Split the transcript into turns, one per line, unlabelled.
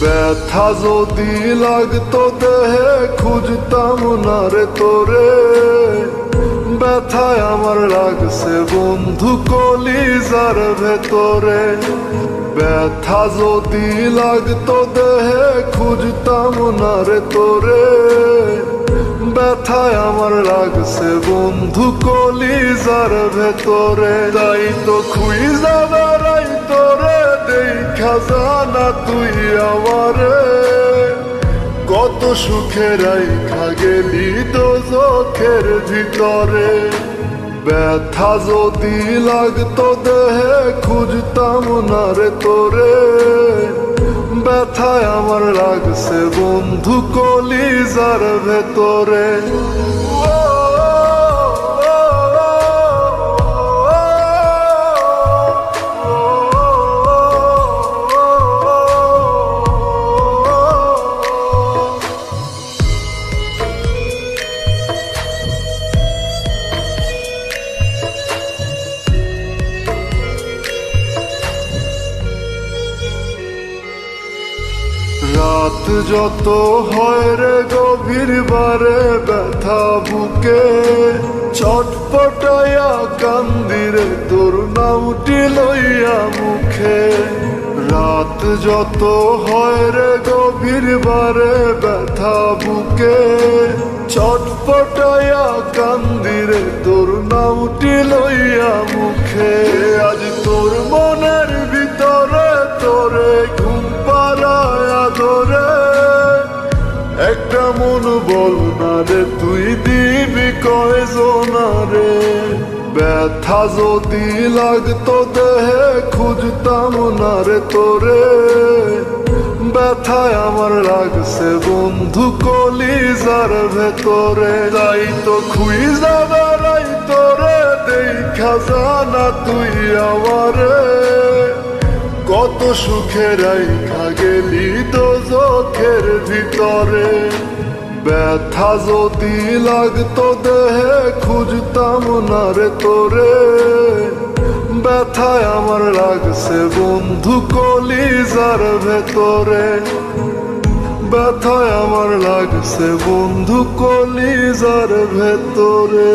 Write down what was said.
ব্যথা যদি লাগতো দেহে খুঁজতাম না রে তোরে। ব্যথায় আমার লাগছে বন্ধু কলিজার ভেতরে। ব্যথা যদি লাগতো দেহে খুঁজতাম না রে তোরে। ব্যথায় আমার লাগছে বন্ধু কলিজার ভেতরে। তাই তো খুঁজা বেড়াই তোরে দেখা জানা তুই আমারে। কত সুখে রাইখা গেলি দোজখের ভিতরে। ব্যথা যদি লাগতো দেহে খুঁজতাম না রে তোরে। ব্যথায় আমার লাগছে বন্ধু কলিজার ভেতরে। রাত যত হয় রে গভীর বারে ব্যথা বুকে। ছটপটাইয়া কান্দিরে তোর নামটি লইয়া মুখে। রাত যত হয় রে গভীর বারে ব্যথা বুকে। ছটপটাইয়া কান্দিরে তোর নামটি লইয়া মুখে। আজ তোর মনের ভিতরে তোরে ঘুম পাড়ায় ধরে। একটা মন বল না রে তুই দিবি কয়জনা রে। ব্যথা যদি লাগতো দেহে খুঁজতাম না রে তোরে। ব্যথায় আমার লাগছে বন্ধু কলিজার ভেতরে। তাই তো খুঁজা বেড়াই তোরে দেখা জানা তুই আমারে। কত সুখে রাইখা গেলি দোজখের ভিতরে। ব্যথা যদি লাগতো দেহে খুঁজতাম না রে তোরে। ব্যথায় আমার লাগছে বন্ধু কলিজার ভেতরে। ব্যথায় আমার লাগছে বন্ধু কলিজার ভেতরে।